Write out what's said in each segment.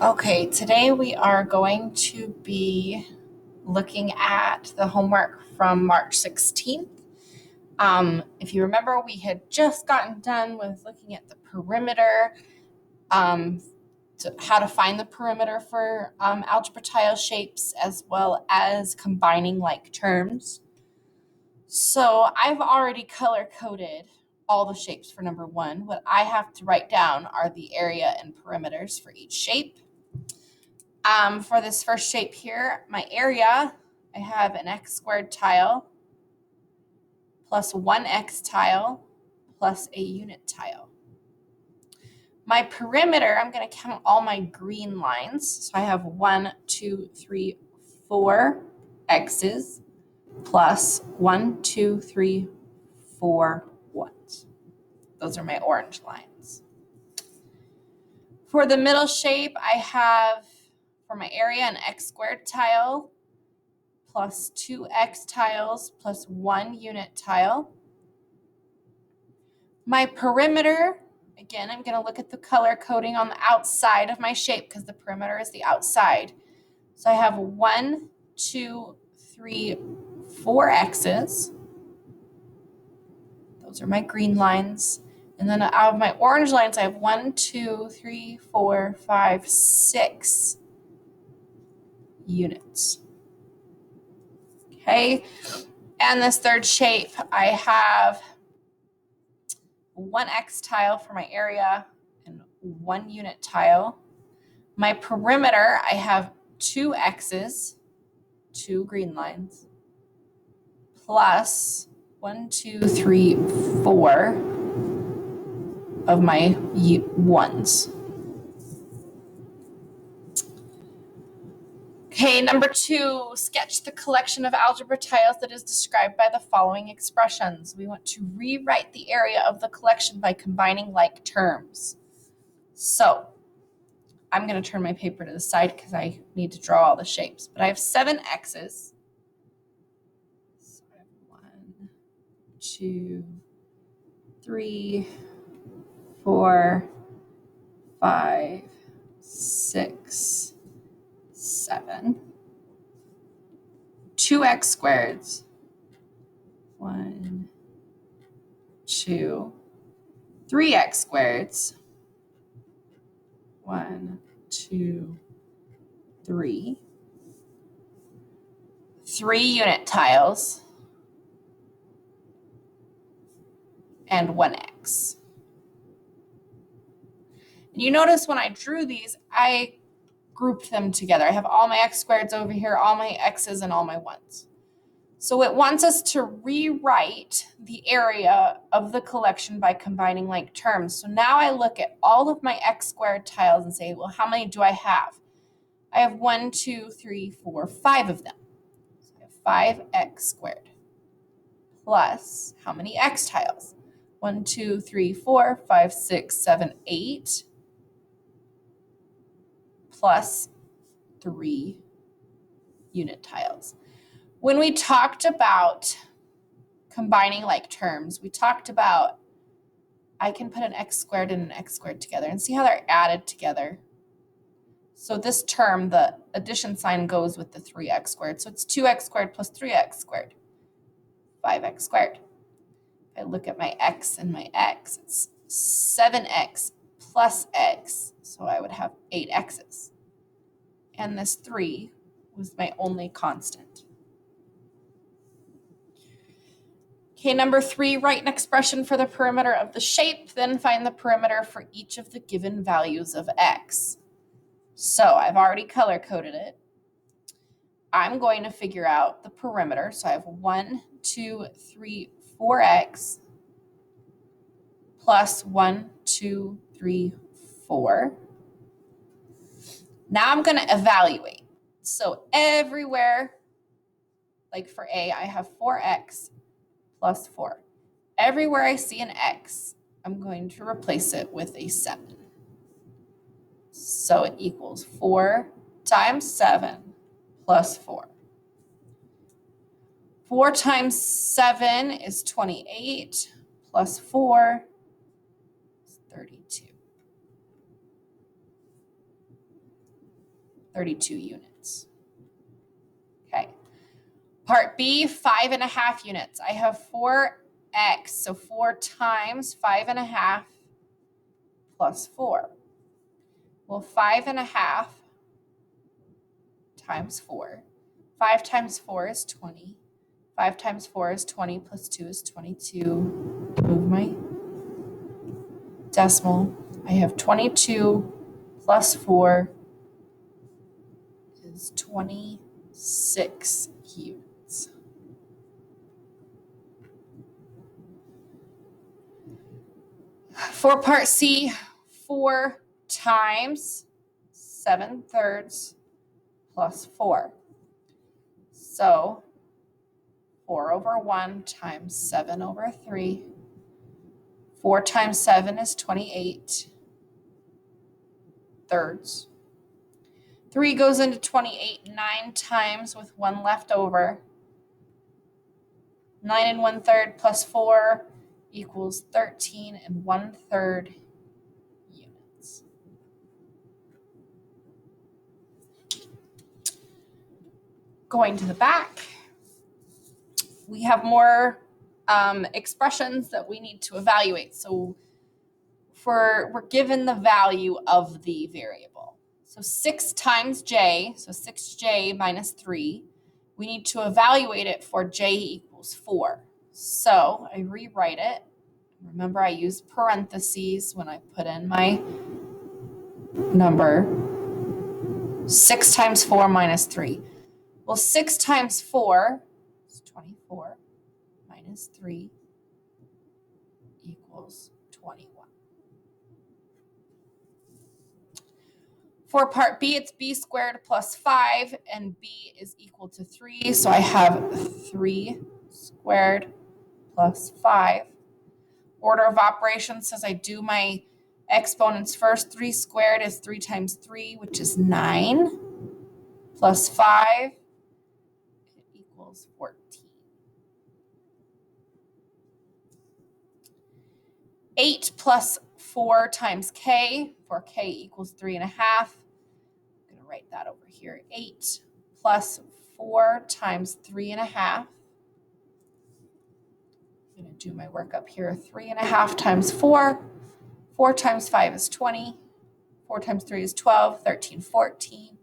Okay, today we are going to be looking at the homework from March 16th. If you remember, we had just gotten done with looking at the perimeter, how to find the perimeter for algebra tile shapes, as well as combining like terms. So I've already color coded all the shapes for number one. What I have to write down are the area and perimeters for each shape. For this first shape here, my area, I have an x squared tile plus 1x tile plus a unit tile. My perimeter, I'm going to count all my green lines. So I have 1, 2, 3, 4 x's plus 1, 2, 3, 4 ones. Those are my orange lines. For the middle shape, I have, for my area, an x squared tile plus 2x tiles plus 1 unit tile. My perimeter, again, I'm going to look at the color coding on the outside of my shape because the perimeter is the outside. So I have 1, 2, 3, 4 x's. Those are my green lines. And then out of my orange lines, I have 1, 2, 3, 4, 5, 6 units. Okay. And this third shape, I have 1x tile for my area and 1 unit tile. My perimeter, I have 2 x's, 2 green lines, plus 1, 2, 3, 4 of my ones. Okay, number 2, sketch the collection of algebra tiles that is described by the following expressions. We want to rewrite the area of the collection by combining like terms. So I'm going to turn my paper to the side because I need to draw all the shapes. But I have 7 x's. So I have 1, 2, 3, 4, 5, 6, 7. 2x squareds. 1, 2, 3x squareds. 1, 2, 3. 3 unit tiles. And 1x. And you notice when I drew these, I grouped them together. I have all my x squareds over here, all my x's, and all my ones. So it wants us to rewrite the area of the collection by combining like terms. So now I look at all of my x squared tiles and say, well, how many do I have? I have 1, 2, 3, 4, 5 of them. So I have 5x squared plus how many x tiles? 1, 2, 3, 4, 5, 6, 7, 8 plus 3 unit tiles. When we talked about combining like terms, we talked about I can put an x squared and an x squared together and see how they're added together. So this term, the addition sign goes with the 3x squared. So it's 2x squared plus 3x squared, 5x squared. If I look at my x and my x, it's 7x plus x. So I would have 8 x's. And this 3 was my only constant. Okay, number 3, write an expression for the perimeter of the shape, then find the perimeter for each of the given values of x. So I've already color coded it. I'm going to figure out the perimeter. So I have 1, 2, 3, 4x plus 1, 2, 3, 4. Now I'm going to evaluate. So everywhere, like for A, I have 4x plus 4. Everywhere I see an x, I'm going to replace it with a 7. So it equals 4 times 7 plus 4. 4 times 7 is 28 plus 4 is 32. 32 units. Okay. Part B, 5.5 units. I have 4x, so 4 times 5.5 plus 4. Well, 5.5 times 4. 5 times 4 is 20. 5 times 4 is 20 plus 2 is 22. Move my decimal. I have 22 plus 4 is 26 units. For part C, 4 times 7/3 plus 4. So 4/1 times 7/3. 4 times 7 is 28 thirds. 3 goes into 28 9 times with 1 left over. 9 1/3 plus 4 equals 13 1/3 units. Going to the back, we have more expressions that we need to evaluate. So we're given the value of the variable. So 6 times j, so 6j minus 3, we need to evaluate it for j equals 4. So I rewrite it. Remember, I used parentheses when I put in my number. 6 times 4 minus 3. Well, 6 times 4 is 24 minus 3 equals 21. For part B, it's b squared plus 5, and b is equal to 3. So I have 3 squared plus 5. Order of operations says I do my exponents first. 3 squared is 3 times 3, which is 9, plus 5 equals 14. 8 plus 4 times k, for k equals 3.5. I'm going to write that over here. 8 plus 4 times 3.5. I'm going to do my work up here. 3.5 times 4. 4 times 5 is 20. 4 times 3 is 12. 13, 14.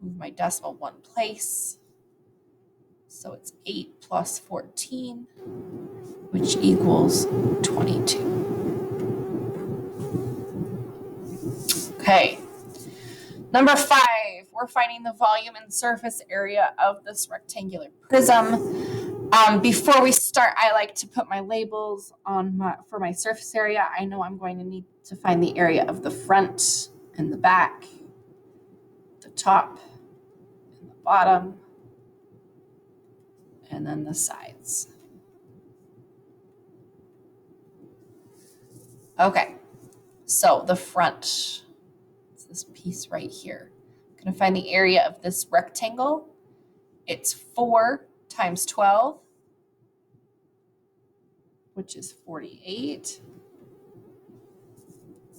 Move my decimal 1 place. So it's 8 plus 14, which equals 22. Okay. Number 5, we're finding the volume and surface area of this rectangular prism. Before we start, I like to put my labels on for my surface area. I know I'm going to need to find the area of the front and the back, the top and the bottom, and then the sides. Okay, so the front, it's this piece right here. I'm going to find the area of this rectangle. It's 4 times 12, which is 48.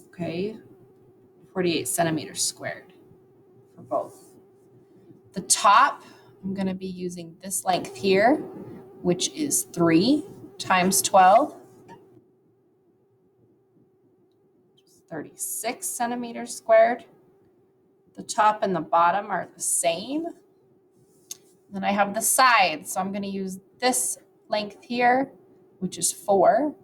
Okay, 48 centimeters squared for both. The top, I'm going to be using this length here, which is 3 times 12, 36 centimeters squared. The top and the bottom are the same. Then I have the sides, so I'm going to use this length here, which is 4,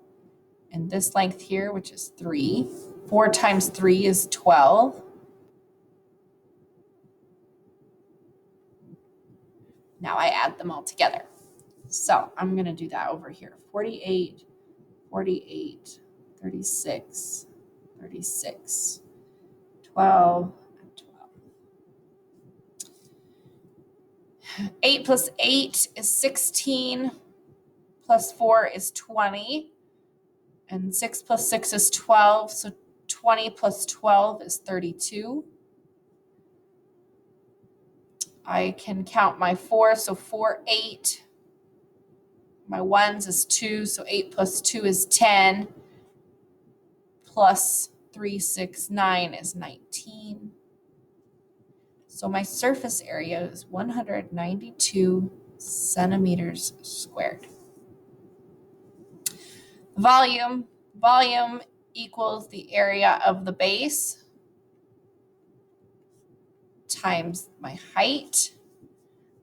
and this length here, which is 3. 4 times 3 is 12. Now I add them all together. So I'm going to do that over here. 48, 48, 36, 36, 12, and 12. 8 plus 8 is 16, plus 4 is 20, and 6 plus 6 is 12, so 20 plus 12 is 32. I can count my 4, so 4, 8. My 1s is 2, so 8 plus 2 is 10, plus 3, 6, 9 is 19. So my surface area is 192 centimeters squared. Volume equals the area of the base times my height.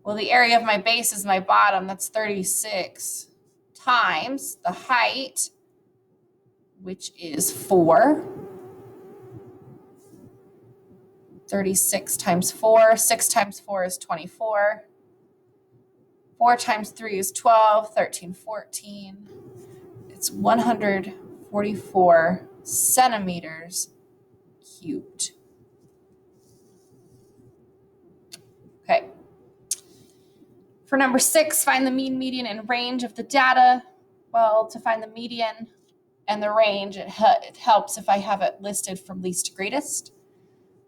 Well, the area of my base is my bottom, that's 36, times the height, which is 4. 36 times 4, 6 times 4 is 24. 4 times 3 is 12, 13, 14. It's 144 centimeters cubed. Okay. For number 6, find the mean, median, and range of the data. Well, to find the median and the range, it helps if I have it listed from least to greatest.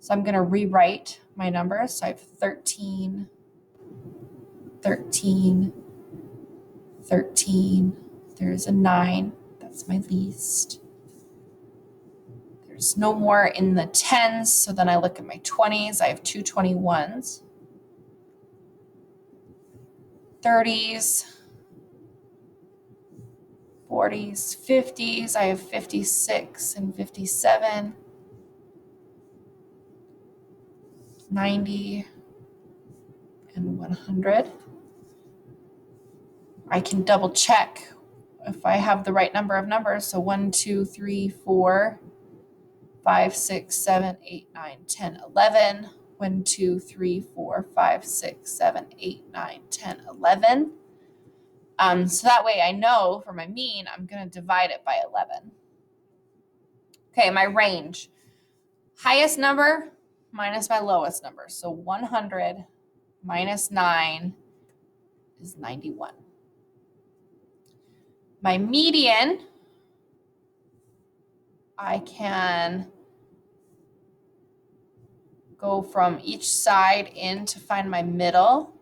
So I'm going to rewrite my numbers. So I have 13, 13, 13. There's a 9. That's my least. There's no more in the 10s. So then I look at my 20s. I have 2 21s. 30s. 40s, 50s. I have 56 and 57. 90 and 100. I can double check if I have the right number of numbers. So 1, 2, 3, 4, 5, 6, 7, 8, 9, 10, 11. 1, 2, 3, 4, 5, 6, 7, 8, 9, 10, 11. So that way I know for my mean, I'm going to divide it by 11. Okay, my range. Highest number minus my lowest number. So 100 minus 9 is 91. My median, I can go from each side in to find my middle.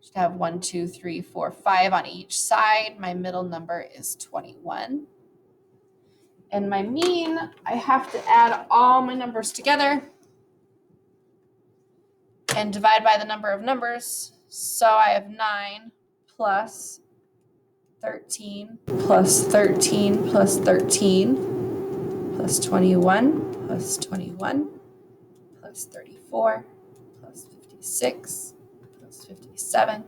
Should have 1, 2, 3, 4, 5 on each side. My middle number is 21. And my mean, I have to add all my numbers together and divide by the number of numbers. So I have 9 plus 13 plus 13 plus 13 plus 21 plus 21 plus 34 plus 56 plus 57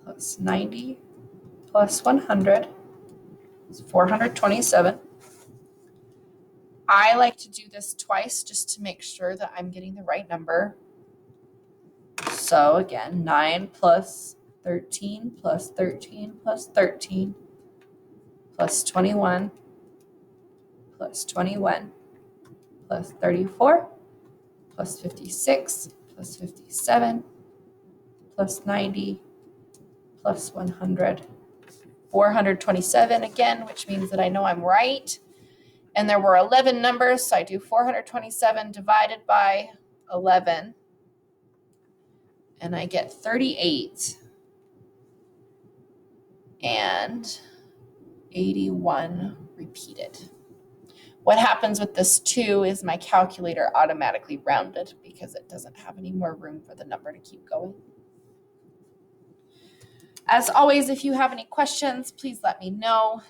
plus 90 plus 100 is 427. I like to do this twice just to make sure that I'm getting the right number. So again, 9 plus 13 plus 13 plus 13 plus 21 plus 21 plus 34 plus 56 plus 57 plus 90 plus 100. 427 again, which means that I know I'm right. And there were 11 numbers, so I do 427 divided by 11. And I get 38 and 81 repeated. What happens with this 2 is my calculator automatically rounded because it doesn't have any more room for the number to keep going. As always, if you have any questions, please let me know.